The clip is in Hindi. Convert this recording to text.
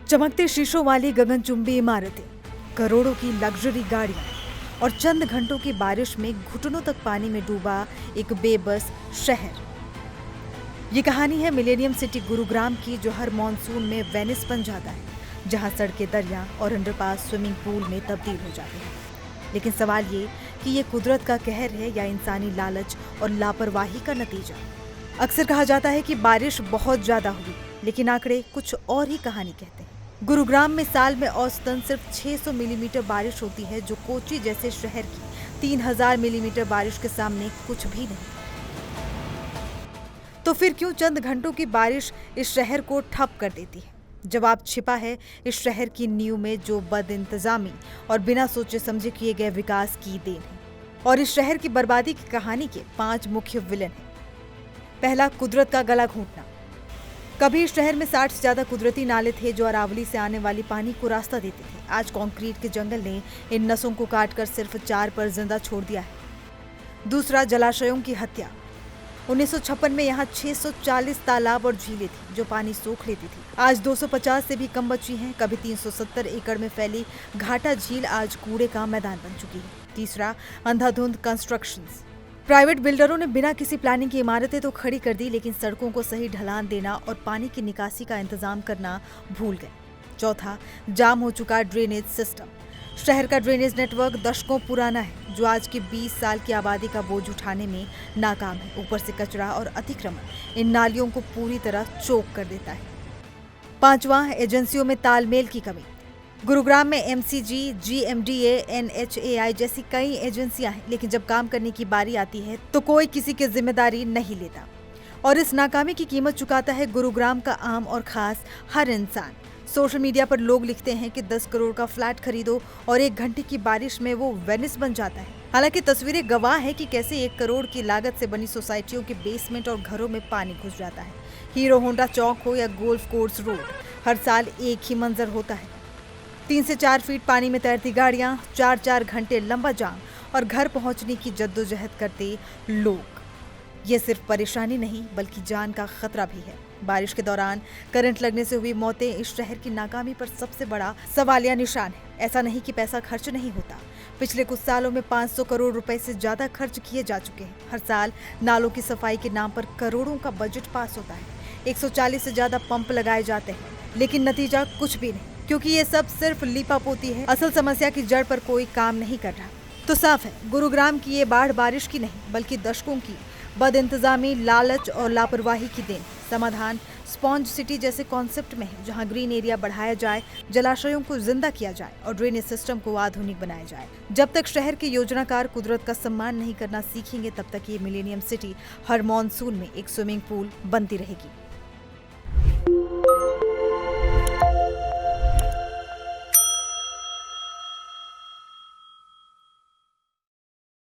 चमकते शीशों वाली गगनचुंबी इमारतें, करोड़ों की लग्जरी गाड़ियां और चंद घंटों की बारिश में घुटनों तक पानी में डूबा एक बेबस शहर। ये कहानी है मिलेनियम सिटी गुरुग्राम की, जो हर मॉनसून में वेनिस बन जाता है, जहां सड़कें दरिया और अंडरपास स्विमिंग पूल में तब्दील हो जाते हैं। लेकिन सवाल ये कि ये कुदरत का कहर है या इंसानी लालच और लापरवाही का नतीजा। अक्सर कहा जाता है कि बारिश बहुत ज्यादा हुई, लेकिन आंकड़े कुछ और ही कहानी कहते हैं। गुरुग्राम में साल में औसतन सिर्फ 600 मिलीमीटर बारिश होती है, जो कोची जैसे शहर की 3000 मिलीमीटर बारिश के सामने कुछ भी नहीं। तो फिर क्यों चंद घंटों की बारिश इस शहर को ठप कर देती है? जवाब छिपा है इस शहर की नींव में, जो बदइंतजामी और बिना सोचे समझे किए गए विकास की देन है। और इस शहर की बर्बादी की कहानी के 5 मुख्य विलेन हैं। पहला, कुदरत का गला घोंटना। कभी इस शहर में 60 से ज्यादा कुदरती नाले थे जो अरावली से आने वाली पानी को रास्ता देते थे। आज कंक्रीट के जंगल ने इन नसों को काटकर सिर्फ 4 पर जिंदा छोड़ दिया है। दूसरा, जलाशयों की हत्या। 1956 में यहाँ 640 तालाब और झीलें थी जो पानी सोख लेती थी। आज 250 से भी कम बची हैं। कभी 370 एकड़ में फैली घाटा झील आज कूड़े का मैदान बन चुकी है। तीसरा, अंधाधुंध कंस्ट्रक्शंस। प्राइवेट बिल्डरों ने बिना किसी प्लानिंग की इमारतें तो खड़ी कर दी, लेकिन सड़कों को सही ढलान देना और पानी की निकासी का इंतजाम करना भूल गए। चौथा, जाम हो चुका ड्रेनेज सिस्टम। शहर का ड्रेनेज नेटवर्क दशकों पुराना है, जो आज की 20 साल की आबादी का बोझ उठाने में नाकाम है। ऊपर से कचरा और अतिक्रमण इन नालियों को पूरी तरह चोक कर देता है। पांचवां, एजेंसियों में तालमेल की कमी। गुरुग्राम में एमसीजी, जीएमडीए, एनएचएआई जैसी कई एजेंसियां हैं, लेकिन जब काम करने की बारी आती है तो कोई किसी की जिम्मेदारी नहीं लेता। और इस नाकामी की कीमत चुकाता है गुरुग्राम का आम और खास हर इंसान। सोशल मीडिया पर लोग लिखते हैं कि 10 करोड़ का फ्लैट खरीदो और 1 घंटे की बारिश में वो वेनिस बन जाता है। हालांकि तस्वीरें गवाह है कि कैसे 1 करोड़ की लागत से बनी सोसाइटियों के बेसमेंट और घरों में पानी घुस जाता है। हीरो होंडा चौक हो या गोल्फ कोर्स रोड, हर साल एक ही मंजर होता है। 3 से 4 फीट पानी में तैरती गाड़ियां, 4-4 घंटे लंबा जाम और घर पहुंचने की जद्दोजहद करते लोग। ये सिर्फ परेशानी नहीं बल्कि जान का खतरा भी है। बारिश के दौरान करंट लगने से हुई मौतें इस शहर की नाकामी पर सबसे बड़ा सवालिया निशान है। ऐसा नहीं कि पैसा खर्च नहीं होता। पिछले कुछ सालों में 500 करोड़ रुपए से ज्यादा खर्च किए जा चुके हैं। हर साल नालों की सफाई के नाम पर करोड़ों का बजट पास होता है। 140 से ज्यादा पंप लगाए जाते हैं, लेकिन नतीजा कुछ भी नहीं, क्योंकि ये सब सिर्फ लीपापोती है। असल समस्या की जड़ पर कोई काम नहीं कर रहा। तो साफ है, गुरुग्राम की ये बाढ़ बारिश की नहीं बल्कि दशकों की बदइंतजामी, लालच और लापरवाही की देन। समाधान स्पॉन्ज सिटी जैसे कॉन्सेप्ट में है, जहां ग्रीन एरिया बढ़ाया जाए, जलाशयों को जिंदा किया जाए और ड्रेनेज सिस्टम को आधुनिक बनाया जाए। जब तक शहर के योजनाकार कुदरत का सम्मान नहीं करना सीखेंगे, तब तक ये मिलेनियम सिटी हर मॉनसून में एक स्विमिंग पूल बनती रहेगी।